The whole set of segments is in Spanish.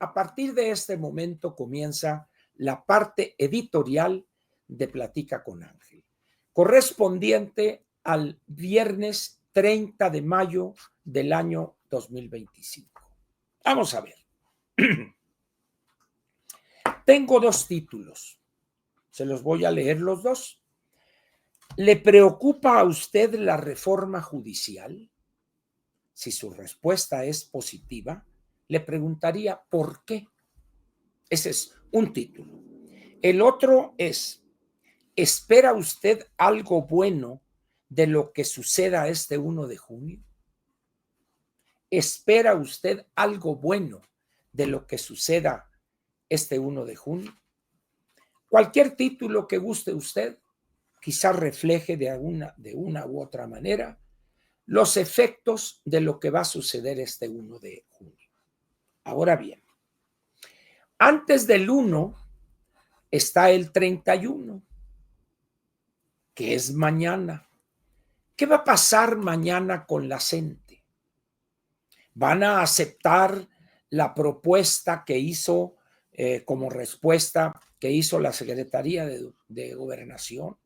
a partir de este momento comienza la parte editorial de Platica con Ángel, correspondiente al viernes 30 de mayo del año 2025. Vamos a ver. Tengo dos títulos. Se los voy a leer los dos. ¿Le preocupa a usted la reforma judicial? Si su respuesta es positiva, le preguntaría ¿por qué? Ese es un título. El otro es, ¿espera usted algo bueno de lo que suceda este 1 de junio? ¿Espera usted algo bueno de lo que suceda este 1 de junio? Cualquier título que guste usted, quizás refleje de una u otra manera los efectos de lo que va a suceder este 1 de junio. Ahora bien, antes del 1 está el 31, que es mañana. ¿Qué va a pasar mañana con la gente? ¿Van a aceptar la propuesta que hizo como respuesta que hizo la Secretaría de Gobernación?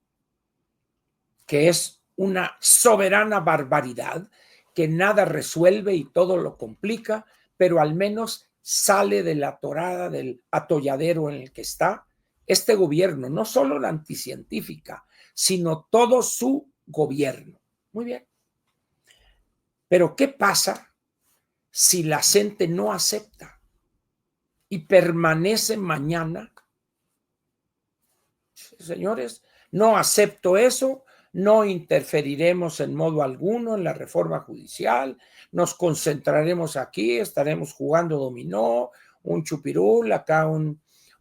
Que es una soberana barbaridad, que nada resuelve y todo lo complica, pero al menos sale de la atorada, del atolladero en el que está este gobierno, no solo la anticientífica, sino todo su gobierno. Muy bien. Pero ¿qué pasa si la gente no acepta y permanece mañana? Señores, no acepto eso. No interferiremos en modo alguno en la reforma judicial, nos concentraremos aquí, estaremos jugando dominó, un chupirul, acá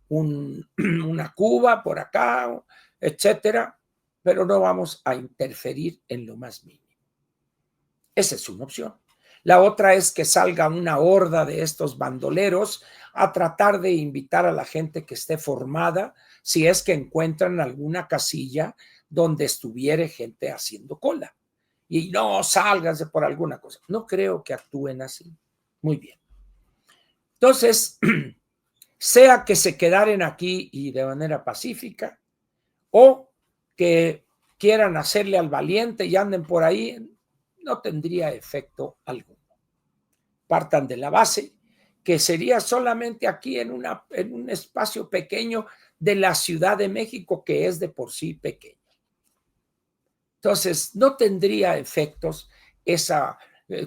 una cuba por acá, etcétera, pero no vamos a interferir en lo más mínimo. Esa es una opción. La otra es que salga una horda de estos bandoleros a tratar de invitar a la gente que esté formada, si es que encuentran alguna casilla donde estuviera gente haciendo cola. Y no, sálganse por alguna cosa. No creo que actúen así. Muy bien. Entonces, sea que se quedaren aquí y de manera pacífica, o que quieran hacerle al valiente y anden por ahí, no tendría efecto alguno. Partan de la base que sería solamente aquí en un espacio pequeño de la Ciudad de México, que es de por sí pequeño. Entonces, no tendría efectos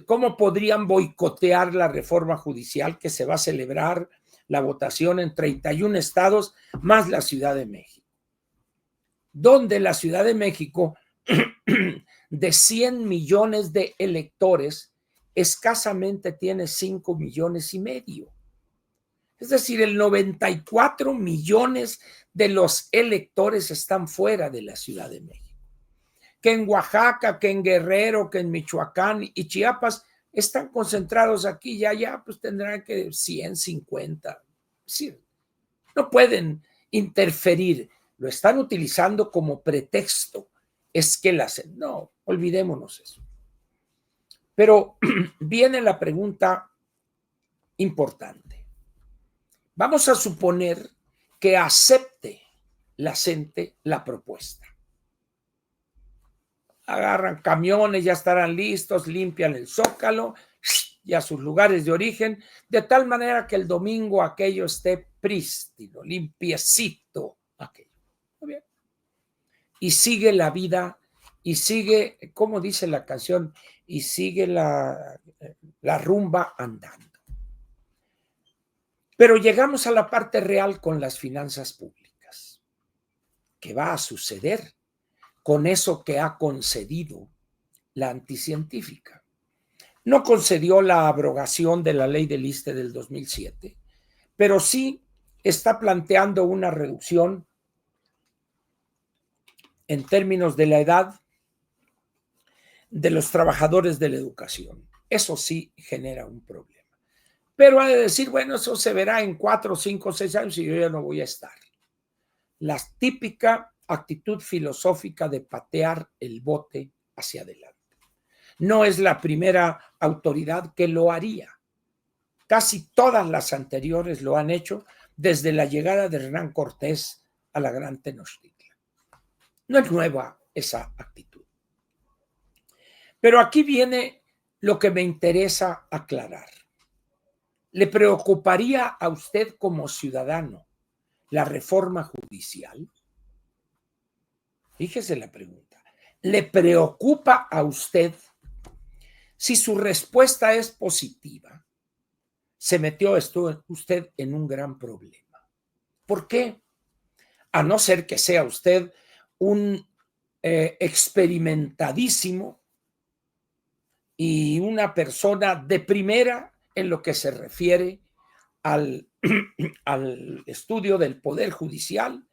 ¿cómo podrían boicotear la reforma judicial que se va a celebrar la votación en 31 estados más la Ciudad de México? Donde la Ciudad de México, de 100 millones de electores, escasamente tiene 5 millones y medio. Es decir, el 94 millones de los electores están fuera de la Ciudad de México. Que en Oaxaca, que en Guerrero, que en Michoacán y Chiapas están concentrados aquí y allá, pues tendrán que 150. Sí, no pueden interferir, lo están utilizando como pretexto. Es que no, olvidémonos eso. Pero viene la pregunta importante. Vamos a suponer que acepte la gente la propuesta. Agarran camiones, ya estarán listos, limpian el Zócalo y a sus lugares de origen, de tal manera que el domingo aquello esté prístino, limpiecito, aquello. Muy bien. Y sigue la vida, y sigue, como dice la canción, y sigue la rumba andando. Pero llegamos a la parte real con las finanzas públicas. ¿Qué va a suceder con eso que ha concedido la anticientífica? No concedió la abrogación de la ley del ISSSTE del 2007, pero sí está planteando una reducción en términos de la edad de los trabajadores de la educación. Eso sí genera un problema. Pero ha de decir, bueno, eso se verá en 4, 5, 6 años y yo ya no voy a estar. La típica actitud filosófica de patear el bote hacia adelante. No es la primera autoridad que lo haría. Casi todas las anteriores lo han hecho desde la llegada de Hernán Cortés a la Gran Tenochtitlan. No es nueva esa actitud. Pero aquí viene lo que me interesa aclarar. ¿Le preocuparía a usted como ciudadano la reforma judicial? Fíjese la pregunta. ¿Le preocupa a usted? Si su respuesta es positiva, se metió usted en un gran problema. ¿Por qué? A no ser que sea usted un experimentadísimo y una persona de primera en lo que se refiere al, al estudio del Poder Judicial.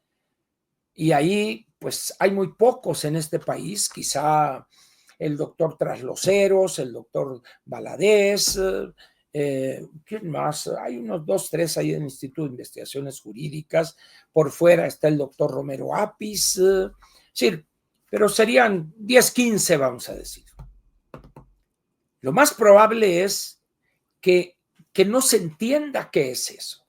Y ahí, pues, hay muy pocos en este país, quizá el doctor Trasloceros, el doctor Valadez, ¿quién más? Hay unos 2, 3 ahí en el Instituto de Investigaciones Jurídicas, por fuera está el doctor Romero Apis, sí, pero serían 10, 15, vamos a decir. Lo más probable es que no se entienda qué es eso.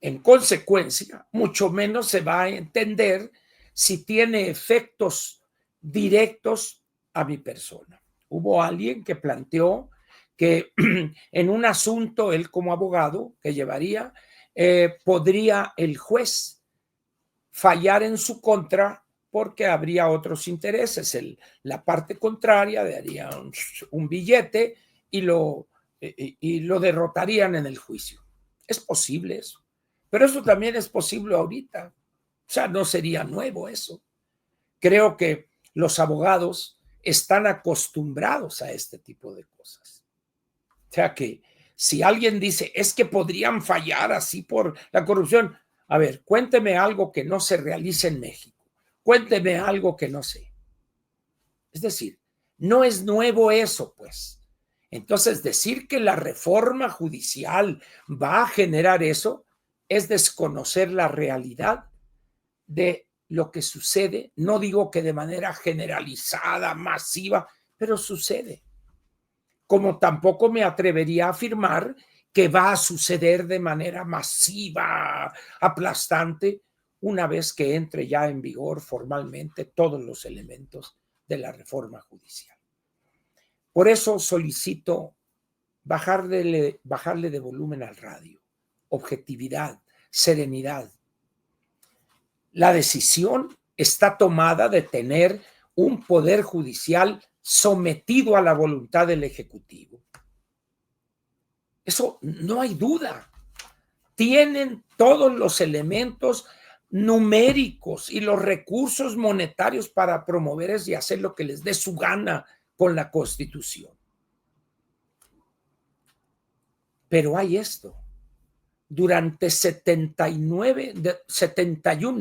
En consecuencia, mucho menos se va a entender si tiene efectos directos a mi persona. Hubo alguien que planteó que en un asunto, él como abogado que llevaría, podría el juez fallar en su contra porque habría otros intereses. La parte contraria daría un billete y lo derrotarían en el juicio. Es posible eso. Pero eso también es posible ahorita. O sea, no sería nuevo eso. Creo que los abogados están acostumbrados a este tipo de cosas. O sea que si alguien dice, es que podrían fallar así por la corrupción, a ver, cuénteme algo que no se realice en México. Cuénteme algo que no sé. Es decir, no es nuevo eso, pues. Entonces, decir que la reforma judicial va a generar eso es desconocer la realidad de lo que sucede. No digo que de manera generalizada, masiva, pero sucede. Como tampoco me atrevería a afirmar que va a suceder de manera masiva, aplastante, una vez que entre ya en vigor formalmente todos los elementos de la reforma judicial. Por eso solicito bajarle de volumen al radio, objetividad, serenidad. La decisión está tomada de tener un poder judicial sometido a la voluntad del Ejecutivo. Eso no hay duda. Tienen todos los elementos numéricos y los recursos monetarios para promover eso y hacer lo que les dé su gana con la Constitución. Pero hay esto. Durante 71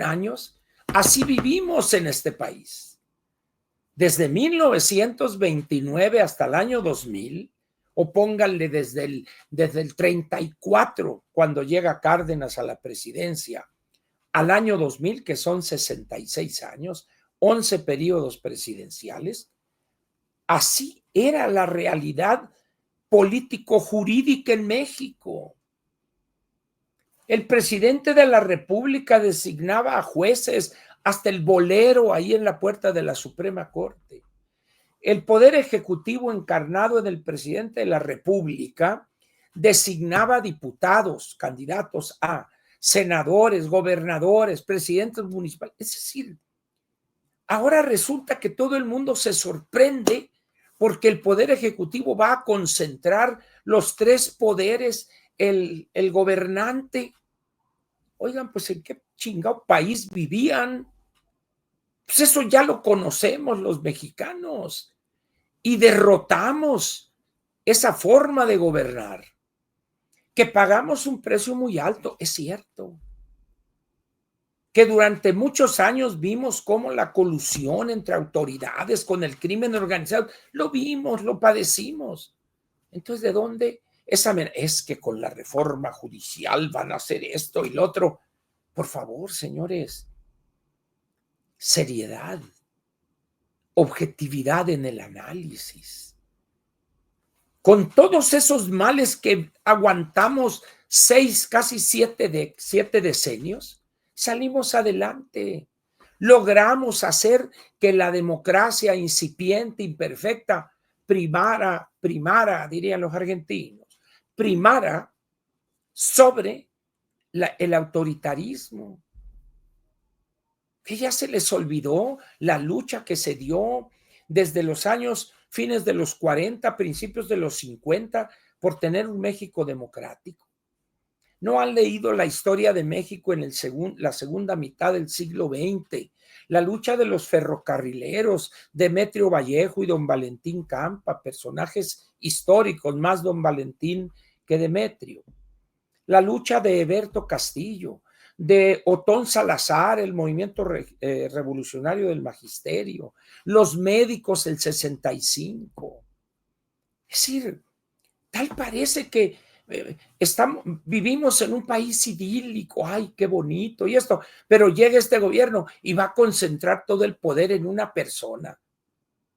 años, así vivimos en este país. Desde 1929 hasta el año 2000, o pónganle desde el 34, cuando llega Cárdenas a la presidencia, al año 2000, que son 66 años, 11 periodos presidenciales, así era la realidad político-jurídica en México. El presidente de la República designaba a jueces, hasta el bolero ahí en la puerta de la Suprema Corte. El poder ejecutivo encarnado en el presidente de la República designaba diputados, candidatos a senadores, gobernadores, presidentes municipales. Es decir, ahora resulta que todo el mundo se sorprende porque el poder ejecutivo va a concentrar los 3 poderes, el gobernante. Oigan, pues ¿en qué chingado país vivían? Pues eso ya lo conocemos los mexicanos y derrotamos esa forma de gobernar. Que pagamos un precio muy alto, es cierto. Que durante muchos años vimos cómo la colusión entre autoridades con el crimen organizado, lo vimos, lo padecimos. Entonces, ¿de dónde? Es que con la reforma judicial van a hacer esto y lo otro. Por favor, señores, seriedad, objetividad en el análisis. con todos esos males que aguantamos 6, casi 7 decenios, salimos adelante. Logramos hacer que la democracia incipiente, imperfecta, primara, dirían los argentinos, primara sobre el autoritarismo. Que ya se les olvidó la lucha que se dio desde los años fines de los 40, principios de los 50, por tener un México democrático. No han leído la historia de México en la segunda mitad del siglo XX, la lucha de los ferrocarrileros, Demetrio Vallejo y don Valentín Campa, personajes históricos, más don Valentín que Demetrio. La lucha de Heberto Castillo, de Otón Salazar, el movimiento revolucionario del magisterio, los médicos del 65. Es decir, tal parece que vivimos en un país idílico, ay, qué bonito y esto, pero llega este gobierno y va a concentrar todo el poder en una persona.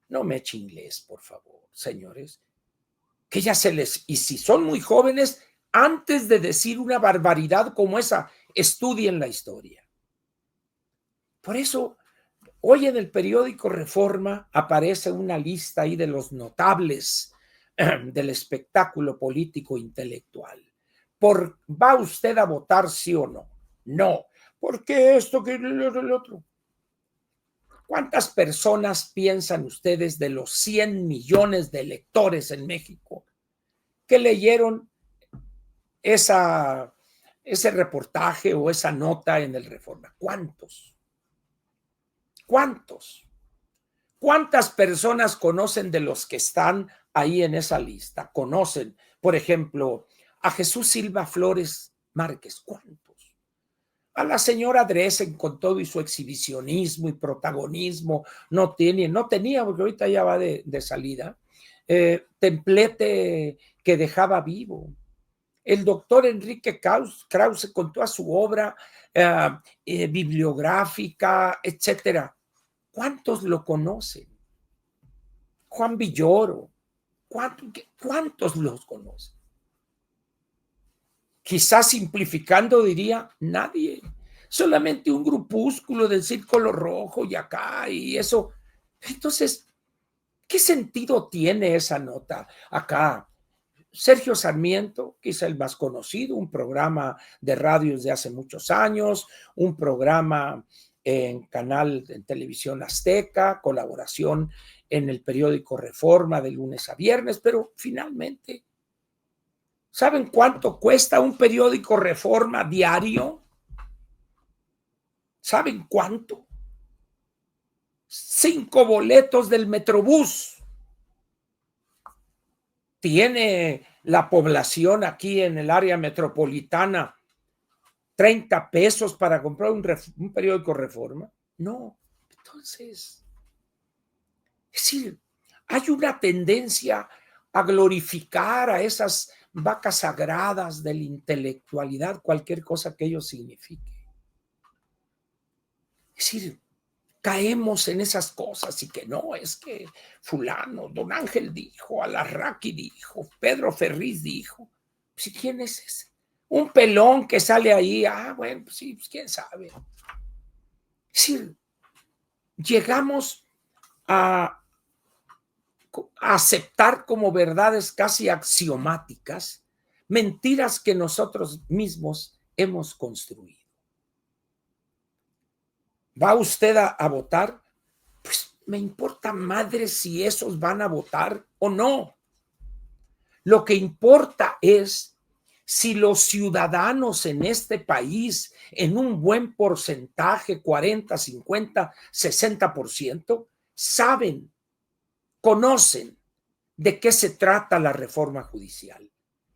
No me eche inglés, por favor, señores. Que ya y si son muy jóvenes, antes de decir una barbaridad como esa, estudien la historia. Por eso, hoy en el periódico Reforma aparece una lista ahí de los notables del espectáculo político intelectual. ¿Va usted a votar sí o no? No. ¿Por qué esto, que el otro? ¿Cuántas personas piensan ustedes de los 100 millones de electores en México que leyeron ese reportaje o esa nota en el Reforma? ¿Cuántos? ¿Cuántos? ¿Cuántas personas conocen de los que están ahí en esa lista? Conocen, por ejemplo, a Jesús Silva Flores Márquez. ¿Cuántos? A la señora Dresen, con todo y su exhibicionismo y protagonismo, no tenía, porque ahorita ya va de salida, templete que dejaba vivo. El doctor Enrique Krause, con toda su obra bibliográfica, etcétera. ¿Cuántos lo conocen? Juan Villoro, ¿cuántos los conocen? Quizás simplificando diría, nadie. Solamente un grupúsculo del Círculo Rojo y acá y eso. Entonces, ¿qué sentido tiene esa nota acá? Sergio Sarmiento, quizá el más conocido, un programa de radios de hace muchos años, un programa en canal en televisión Azteca, colaboración en el periódico Reforma de lunes a viernes, pero finalmente, ¿saben cuánto cuesta un periódico Reforma diario? ¿Saben cuánto? 5 boletos del Metrobús. Tiene la población aquí en el área metropolitana 30 pesos para comprar un periódico Reforma. No. Entonces, es decir, hay una tendencia a glorificar a esas vacas sagradas de la intelectualidad, cualquier cosa que ello signifique. Es decir, caemos en esas cosas y que no, es que fulano, don Ángel dijo, Alarraqui dijo, Pedro Ferriz dijo. Pues, ¿quién es ese? Un pelón que sale ahí, bueno, pues sí, pues quién sabe. Es decir, llegamos a aceptar como verdades casi axiomáticas mentiras que nosotros mismos hemos construido. ¿Va usted a votar? Pues me importa madre si esos van a votar o no. Lo que importa es si los ciudadanos en este país, en un buen porcentaje, 40, 50, 60%, saben, conocen de qué se trata la reforma judicial.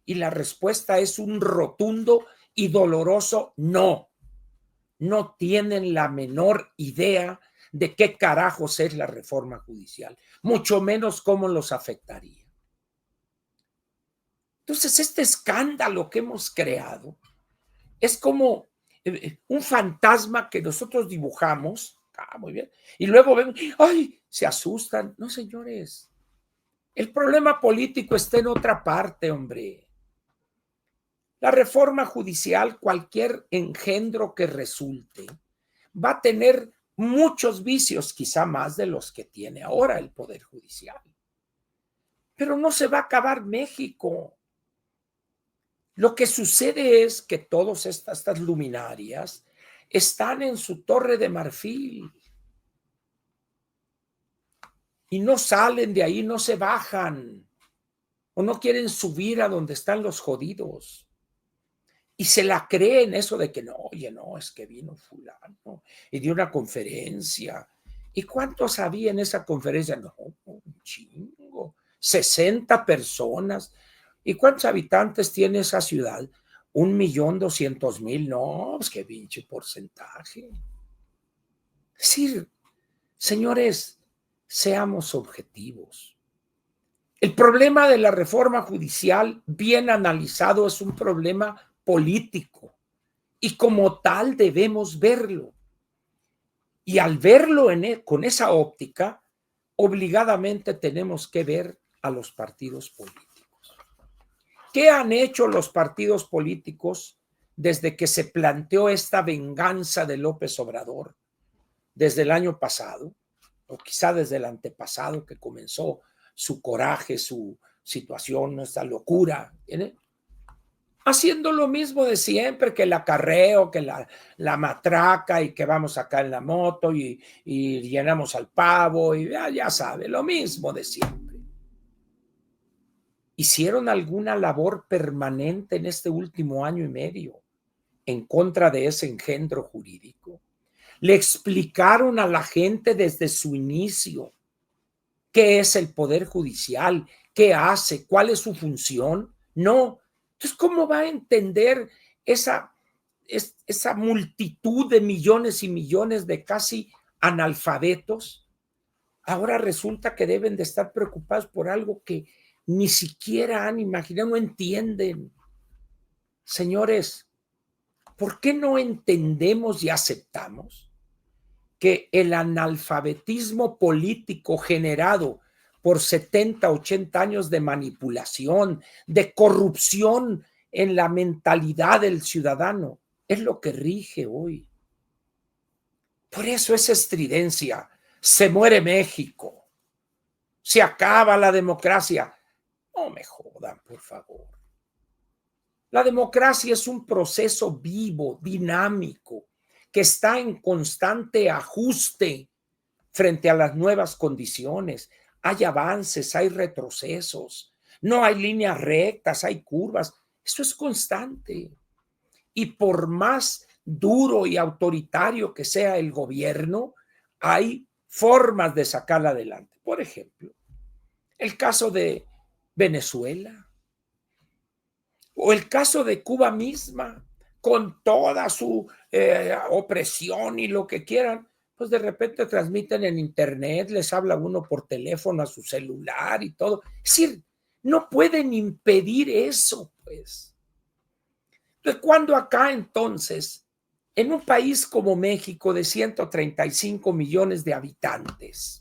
Y la respuesta es un rotundo y doloroso no. No tienen la menor idea de qué carajos es la reforma judicial, mucho menos cómo los afectaría. Entonces, este escándalo que hemos creado es como un fantasma que nosotros dibujamos, muy bien, y luego vemos, ¡ay! Se asustan. No, señores, El problema político está en otra parte, hombre. La reforma judicial, cualquier engendro que resulte, va a tener muchos vicios, quizá más de los que tiene ahora el Poder Judicial. Pero no se va a acabar México. Lo que sucede es que todas estas luminarias están en su torre de marfil y no salen de ahí, no se bajan o no quieren subir a donde están los jodidos. Y se la creen eso de que no, oye, no, es que vino fulano y dio una conferencia. ¿Y cuántos había en esa conferencia? No, un chingo, 60 personas. ¿Y cuántos habitantes tiene esa ciudad? 1,200,000. No, pues qué pinche porcentaje. Es decir, señores, seamos objetivos. El problema de la reforma judicial, bien analizado, es un problema político y como tal debemos verlo. Y al verlo con esa óptica, obligadamente tenemos que ver a los partidos políticos. ¿Qué han hecho los partidos políticos desde que se planteó esta venganza de López Obrador? Desde el año pasado, o quizá desde el antepasado, que comenzó su coraje, su situación, esta locura, ¿tiene? Haciendo lo mismo de siempre, que el acarreo, que la matraca y que vamos acá en la moto y llenamos al pavo y ya sabe, lo mismo de siempre. ¿Hicieron alguna labor permanente en este último año y medio en contra de ese engendro jurídico? ¿Le explicaron a la gente desde su inicio qué es el Poder Judicial, qué hace, cuál es su función? No. Entonces, ¿cómo va a entender esa multitud de millones y millones de casi analfabetos? Ahora resulta que deben de estar preocupados por algo que ni siquiera han imaginado, no entienden. Señores, ¿por qué no entendemos y aceptamos que el analfabetismo político generado por 70, 80 años de manipulación, de corrupción en la mentalidad del ciudadano, es lo que rige hoy? Por eso esa estridencia, se muere México, se acaba la democracia. No me jodan, por favor. La democracia es un proceso vivo, dinámico, que está en constante ajuste frente a las nuevas condiciones. Hay avances, hay retrocesos, no hay líneas rectas, hay curvas. Eso es constante. Y por más duro y autoritario que sea el gobierno, hay formas de sacarla adelante. Por ejemplo, el caso de Venezuela o el caso de Cuba misma, con toda su opresión y lo que quieran, pues de repente transmiten en internet, les habla uno por teléfono a su celular y todo. Es decir, no pueden impedir eso, pues. Entonces, ¿cuándo acá entonces, en un país como México de 135 millones de habitantes,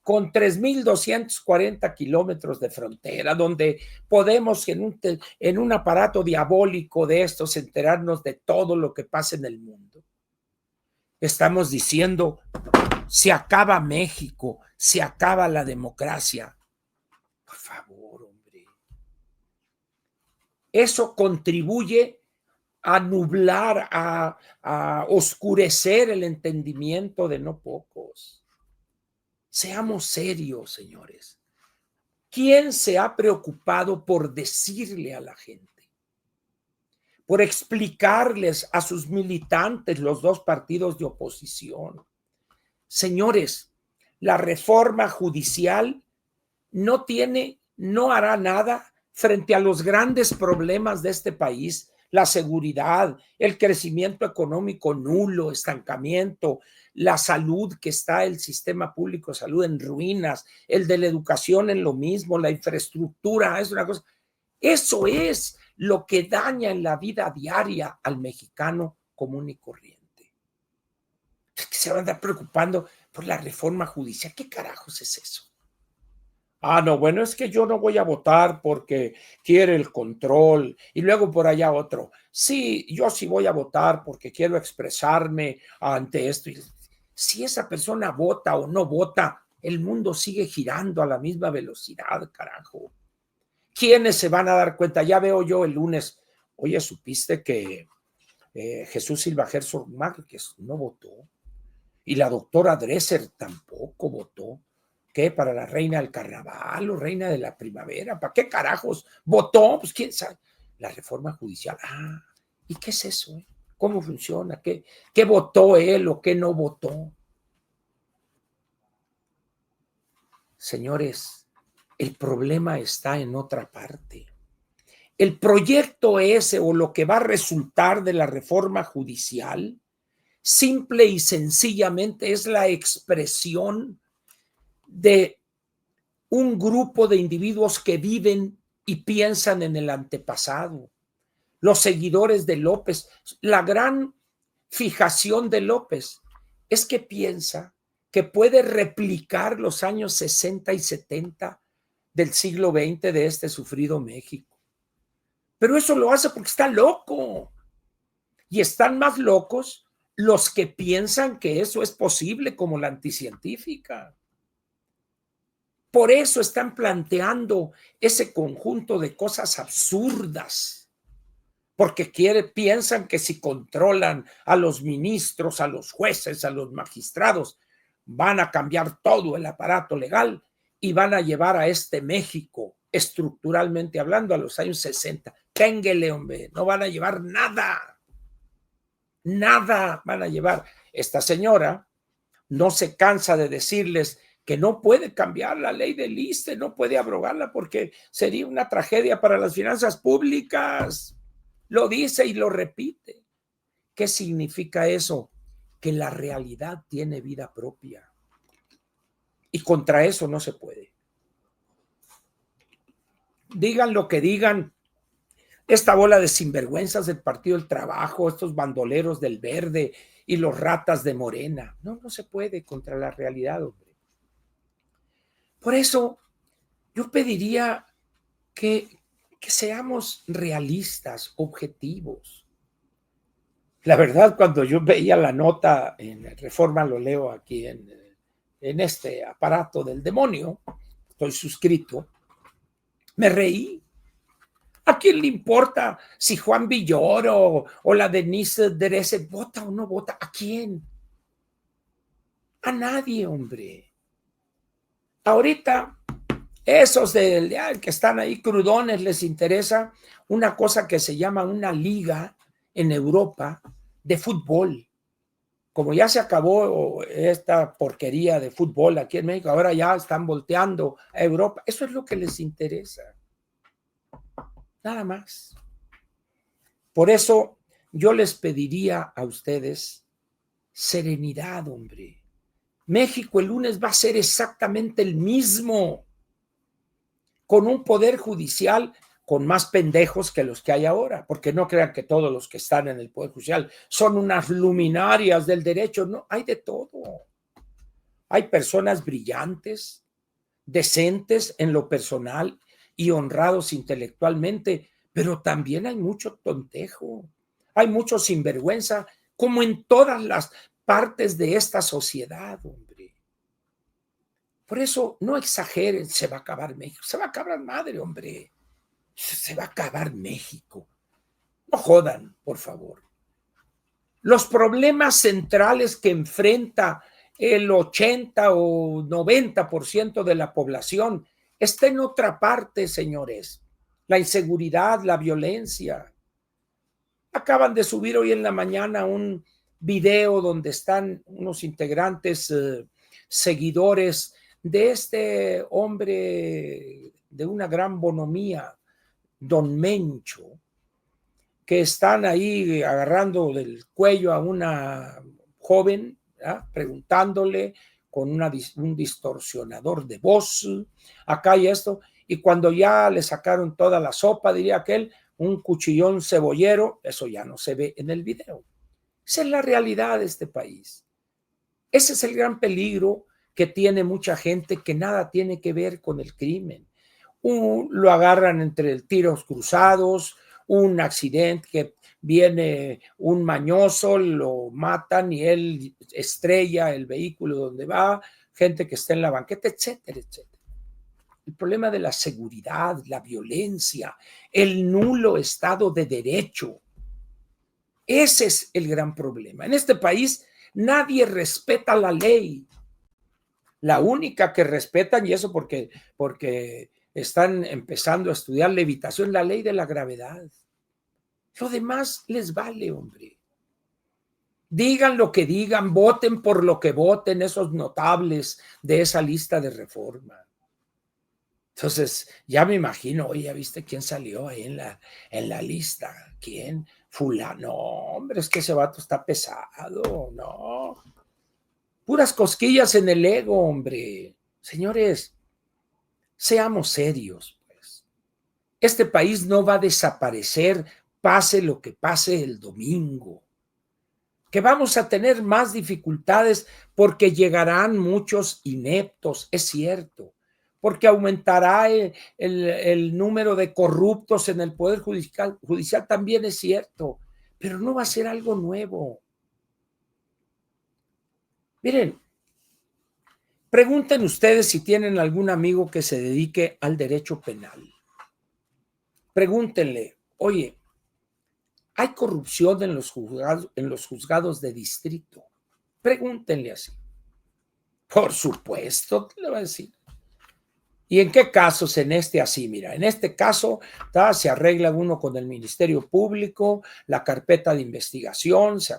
con 3,240 kilómetros de frontera, donde podemos en un aparato diabólico de estos enterarnos de todo lo que pasa en el mundo? Estamos diciendo, se acaba México, se acaba la democracia. Por favor, hombre. Eso contribuye a nublar, a oscurecer el entendimiento de no pocos. Seamos serios, señores. ¿Quién se ha preocupado por decirle a la gente, por explicarles a sus militantes, los dos partidos de oposición? Señores, la reforma judicial no hará nada frente a los grandes problemas de este país: la seguridad, el crecimiento económico nulo, estancamiento, la salud, que está el sistema público de salud en ruinas, el de la educación en lo mismo, la infraestructura es una cosa. Eso es lo que daña en la vida diaria al mexicano común y corriente. Es que se van a andar preocupando por la reforma judicial. ¿Qué carajos es eso? Ah, no, bueno, es que yo no voy a votar porque quiere el control y luego por allá otro. Sí, yo sí voy a votar porque quiero expresarme ante esto. Y si esa persona vota o no vota, el mundo sigue girando a la misma velocidad, carajo. ¿Quiénes se van a dar cuenta? Ya veo yo el lunes, oye, ¿supiste que Jesús Silva Herzog Márquez no votó? Y la doctora Dresser tampoco votó. ¿Qué? ¿Para la reina del carnaval o reina de la primavera? ¿Para qué carajos votó? Pues quién sabe. La reforma judicial. Ah, ¿y qué es eso? ¿Cómo funciona? ¿Qué votó él o qué no votó? Señores, el problema está en otra parte. El proyecto ese o lo que va a resultar de la reforma judicial, simple y sencillamente es la expresión de un grupo de individuos que viven y piensan en el antepasado, los seguidores de López. La gran fijación de López es que piensa que puede replicar los años 60 y 70 del siglo XX de este sufrido México. Pero eso lo hace porque está loco. Y están más locos los que piensan que eso es posible, como la anticientífica. Por eso están planteando ese conjunto de cosas absurdas, porque piensan que si controlan a los ministros, a los jueces, a los magistrados, van a cambiar todo el aparato legal y van a llevar a este México, estructuralmente hablando, a los años 60. Ténguele, hombre, no van a llevar nada, nada van a llevar. Esta señora no se cansa de decirles que no puede cambiar la ley del ISSSTE, no puede abrogarla porque sería una tragedia para las finanzas públicas. Lo dice y lo repite. ¿Qué significa eso? Que la realidad tiene vida propia. Y contra eso no se puede. Digan lo que digan, esta bola de sinvergüenzas del Partido del Trabajo, estos bandoleros del Verde y los ratas de Morena. No, no se puede contra la realidad, hombre. Por eso yo pediría que seamos realistas, objetivos. La verdad, cuando yo veía la nota en Reforma, lo leo aquí en este aparato del demonio, estoy suscrito, me reí. ¿A quién le importa si Juan Villoro o la Denise Derese vota o no vota? ¿A quién? A nadie, hombre. Ahorita esos que están ahí crudones les interesa una cosa que se llama una liga en Europa de fútbol. Como ya se acabó esta porquería de fútbol aquí en México, ahora ya están volteando a Europa. Eso es lo que les interesa. Nada más. Por eso yo les pediría a ustedes serenidad, hombre. México el lunes va a ser exactamente el mismo, con un poder judicial con más pendejos que los que hay ahora, porque no crean que todos los que están en el poder judicial son unas luminarias del derecho, no, hay de todo. Hay personas brillantes, decentes en lo personal y honrados intelectualmente, pero también hay mucho tontejo, hay mucho sinvergüenza, como en todas las partes de esta sociedad, hombre. Por eso no exageren, se va a acabar México, se va a acabar madre, hombre, se va a acabar México. No jodan, por favor. Los problemas centrales que enfrenta el 80 o 90% de la población está en otra parte, señores. La inseguridad, la violencia. Acaban de subir hoy en la mañana un video donde están unos integrantes, seguidores de este hombre de una gran bonomía, don Mencho, que están ahí agarrando del cuello a una joven, ¿verdad? Preguntándole con un distorsionador de voz, acá y esto, y cuando ya le sacaron toda la sopa, diría aquel, un cuchillón cebollero, eso ya no se ve en el video. Esa es la realidad de este país. Ese es el gran peligro que tiene mucha gente que nada tiene que ver con el crimen. Lo agarran entre tiros cruzados, un accidente que viene un mañoso, lo matan y él estrella el vehículo donde va, gente que está en la banqueta, etcétera, etcétera. El problema de la seguridad, la violencia, el nulo Estado de Derecho. Ese es el gran problema. En este país nadie respeta la ley. La única que respetan, y eso porque están empezando a estudiar levitación, la ley de la gravedad. Lo demás les vale, hombre. Digan lo que digan, voten por lo que voten esos notables de esa lista de reforma. Entonces, ya me imagino, oye, ¿ya viste quién salió ahí en la lista? ¿Quién? Fulano. No, hombre, es que ese vato está pesado, no. Puras cosquillas en el ego, hombre. Señores, seamos serios, pues. Este país no va a desaparecer, pase lo que pase el domingo. Que vamos a tener más dificultades porque llegarán muchos ineptos, es cierto, porque aumentará el número de corruptos en el Poder Judicial, también es cierto, pero no va a ser algo nuevo. Miren, pregunten ustedes si tienen algún amigo que se dedique al derecho penal. Pregúntenle, oye, ¿hay corrupción en los juzgados de distrito? Pregúntenle así. Por supuesto, le va a decir. ¿Y en qué casos? En este así, mira, en este caso se arregla uno con el Ministerio Público, la carpeta de investigación, se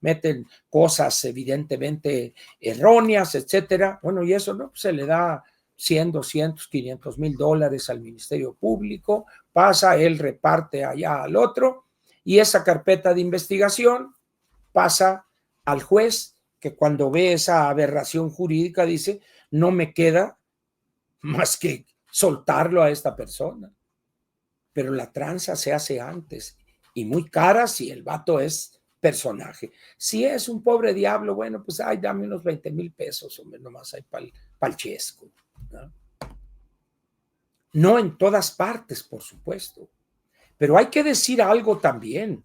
meten cosas evidentemente erróneas, etcétera. Bueno, y eso no se le da 100, 200, 500 mil dólares al Ministerio Público, pasa, él reparte allá al otro, y esa carpeta de investigación pasa al juez, que cuando ve esa aberración jurídica dice, no me queda más que soltarlo a esta persona. Pero la tranza se hace antes y muy cara si el vato es personaje. Si es un pobre diablo, bueno, pues ay, dame unos 20,000 pesos, hombre, nomás hay pa'l chesco, ¿no? No en todas partes, por supuesto. Pero hay que decir algo también.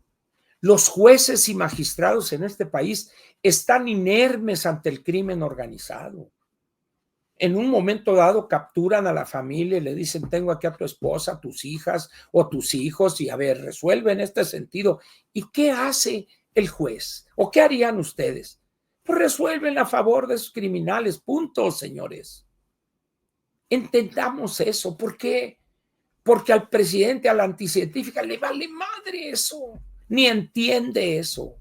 Los jueces y magistrados en este país están inermes ante el crimen organizado. En un momento dado capturan a la familia y le dicen, tengo aquí a tu esposa, tus hijas o tus hijos, y a ver, resuelve en este sentido. ¿Y qué hace el juez? ¿O qué harían ustedes? Pues resuelven a favor de esos criminales, punto, señores. Entendamos eso. ¿Por qué? Porque al presidente, a la anticientífica, le vale madre eso, ni entiende eso.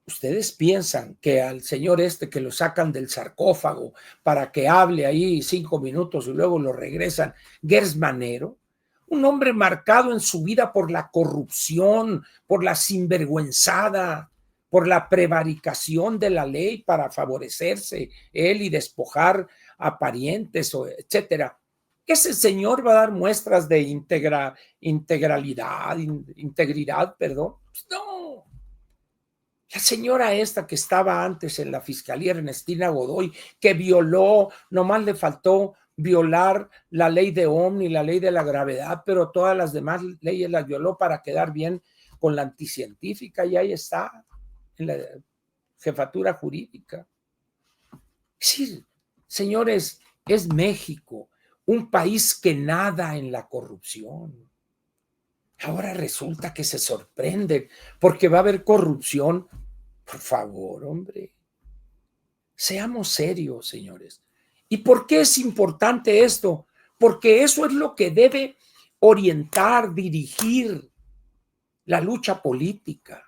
¿Ustedes piensan que al señor que lo sacan del sarcófago para que hable ahí 5 minutos y luego lo regresan, Gers Manero, un hombre marcado en su vida por la corrupción, por la sinvergüenzada, por la prevaricación de la ley para favorecerse él y despojar a parientes, etcétera? Ese señor va a dar muestras de integridad, perdón. Pues no. La señora esta que estaba antes en la fiscalía, Ernestina Godoy, que violó, nomás le faltó violar la ley de Ohm y la ley de la gravedad, pero todas las demás leyes las violó para quedar bien con la anticientífica, y ahí está, en la jefatura jurídica. Es decir, señores, es México, un país que nada en la corrupción. Ahora resulta que se sorprenden porque va a haber corrupción. Por favor, hombre, seamos serios, señores. ¿Y por qué es importante esto? Porque eso es lo que debe orientar, dirigir la lucha política.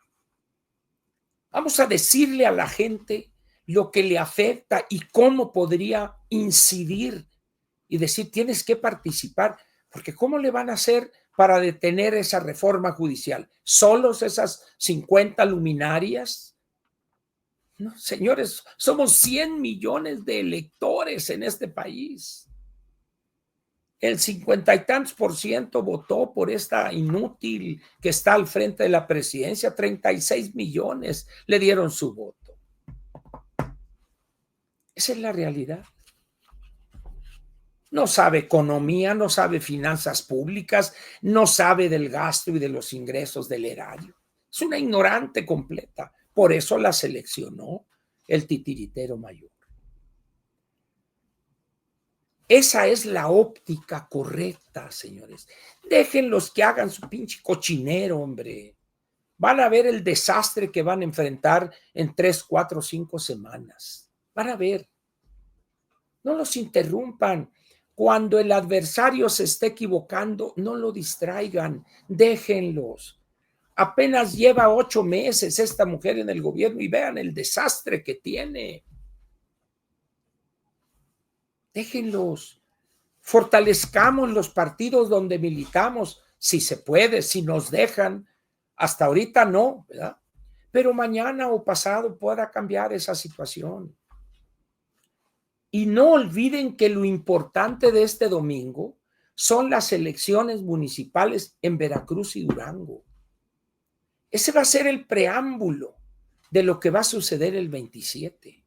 Vamos a decirle a la gente lo que le afecta y cómo podría incidir y decir, tienes que participar, porque ¿cómo le van a hacer para detener esa reforma judicial? ¿Solos esas 50 luminarias? No, señores, somos 100 millones de electores en este país. El 50 y tantos % votó por esta inútil que está al frente de la presidencia. 36 millones le dieron su voto. Esa es la realidad. No sabe economía, no sabe finanzas públicas, no sabe del gasto y de los ingresos del erario. Es una ignorante completa. Por eso la seleccionó el titiritero mayor. Esa es la óptica correcta, señores. Déjenlos que hagan su pinche cochinero, hombre. Van a ver el desastre que van a enfrentar en 3, 4, 5 semanas. Van a ver. No los interrumpan. Cuando el adversario se esté equivocando, no lo distraigan. Déjenlos. Apenas lleva 8 meses esta mujer en el gobierno y vean el desastre que tiene. Déjenlos. Fortalezcamos los partidos donde militamos, si se puede, si nos dejan. Hasta ahorita no, ¿verdad? Pero mañana o pasado pueda cambiar esa situación. Y no olviden que lo importante de este domingo son las elecciones municipales en Veracruz y Durango. Ese va a ser el preámbulo de lo que va a suceder el 27.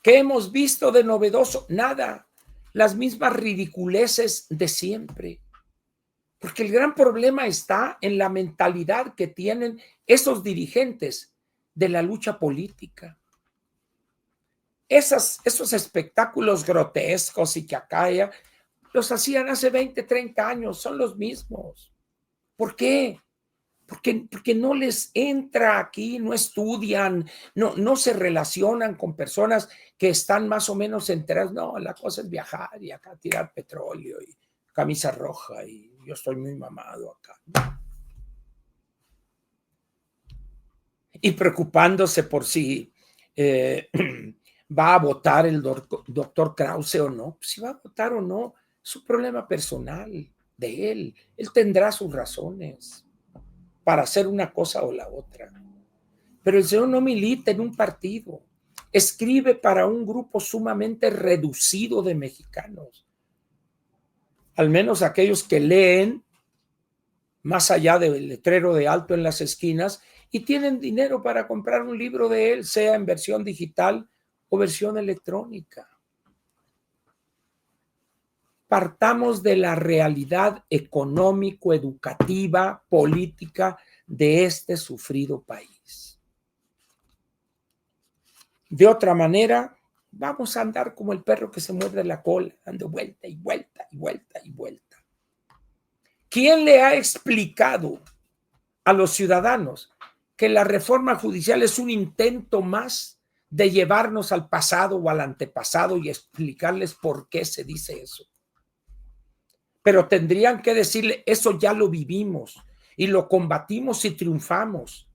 ¿Qué hemos visto de novedoso? Nada. Las mismas ridiculeces de siempre. Porque el gran problema está en la mentalidad que tienen esos dirigentes de la lucha política. Esos espectáculos grotescos y que acá ya los hacían hace 20, 30 años, son los mismos. ¿Por qué? Porque no les entra aquí, no estudian, no se relacionan con personas que están más o menos enteradas. No, la cosa es viajar y acá tirar petróleo y camisa roja y yo estoy muy mamado acá. Y preocupándose por si va a votar el doctor Krause o no. Si va a votar o no, es un problema personal de él. Él tendrá sus razones para hacer una cosa o la otra. Pero el señor no milita en un partido. Escribe para un grupo sumamente reducido de mexicanos. Al menos aquellos que leen más allá del letrero de alto en las esquinas y tienen dinero para comprar un libro de él, sea en versión digital o versión electrónica. Partamos de la realidad económico, educativa, política de este sufrido país. De otra manera, vamos a andar como el perro que se muerde la cola, dando vuelta y vuelta y vuelta y vuelta. ¿Quién le ha explicado a los ciudadanos que la reforma judicial es un intento más de llevarnos al pasado o al antepasado y explicarles por qué se dice eso? Pero tendrían que decirle, eso ya lo vivimos y lo combatimos y triunfamos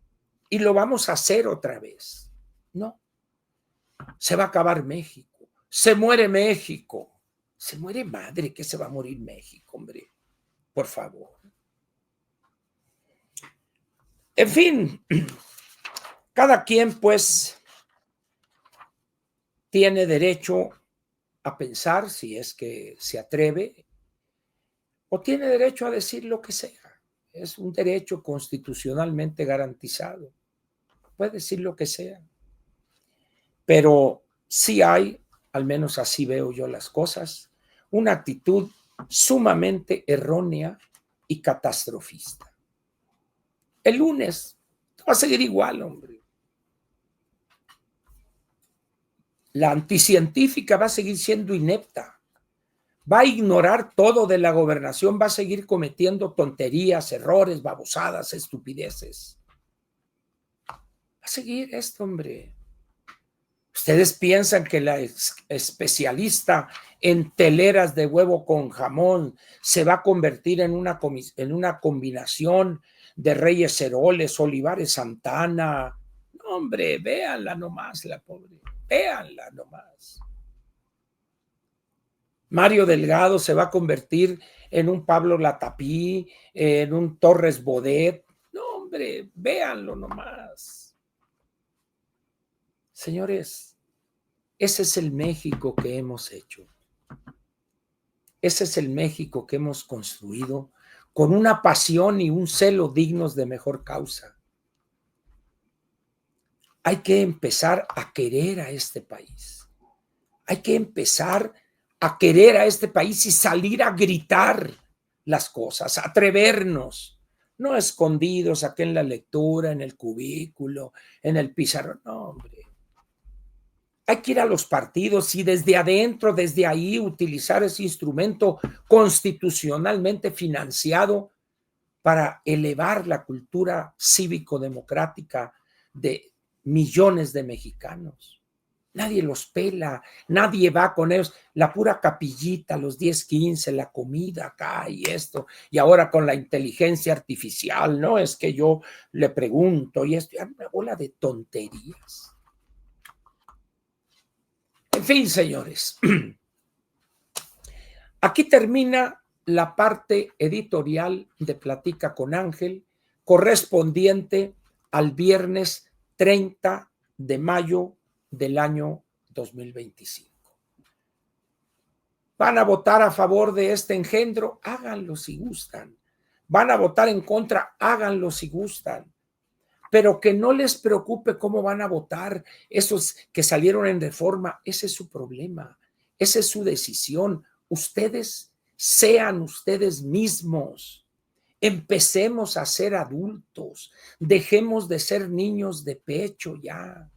y lo vamos a hacer otra vez. No, se va a acabar México, se muere México. Se muere madre que se va a morir México, hombre, por favor. En fin, cada quien pues tiene derecho a pensar si es que se atreve o tiene derecho a decir lo que sea. Es un derecho constitucionalmente garantizado. Puede decir lo que sea. Pero sí hay, al menos así veo yo las cosas, una actitud sumamente errónea y catastrofista. El lunes va a seguir igual, hombre. La anticientífica va a seguir siendo inepta. Va a ignorar todo de la gobernación, va a seguir cometiendo tonterías, errores, babosadas, estupideces. Va a seguir esto, hombre. ¿Ustedes piensan que la especialista en teleras de huevo con jamón se va a convertir en una combinación de Reyes Heroles, Olivares Santana? No, hombre, véanla nomás, la pobre. Véanla nomás. Mario Delgado se va a convertir en un Pablo Latapí, en un Torres Bodet. No, hombre, véanlo nomás. Señores, ese es el México que hemos hecho. Ese es el México que hemos construido con una pasión y un celo dignos de mejor causa. hay que empezar a querer a este país. Hay que empezar a querer a este país y salir a gritar las cosas, atrevernos, no escondidos aquí en la lectura, en el cubículo, en el pizarrón. No, hombre. Hay que ir a los partidos y desde adentro, desde ahí, utilizar ese instrumento constitucionalmente financiado para elevar la cultura cívico-democrática de millones de mexicanos. Nadie los pela, nadie va con ellos. La pura capillita, los 10, 15, la comida acá y esto. Y ahora con la inteligencia artificial, ¿no? Es que yo le pregunto y esto, una bola de tonterías. En fin, señores, aquí termina la parte editorial de Platica con Ángel, correspondiente al viernes 30 de mayo del año 2025. ¿Van a votar a favor de este engendro? Háganlo si gustan. ¿Van a votar en contra? Háganlo si gustan. Pero que no les preocupe cómo van a votar esos que salieron en Reforma. Ese es su problema. Esa es su decisión. Ustedes sean ustedes mismos. Empecemos a ser adultos. Dejemos de ser niños de pecho ya.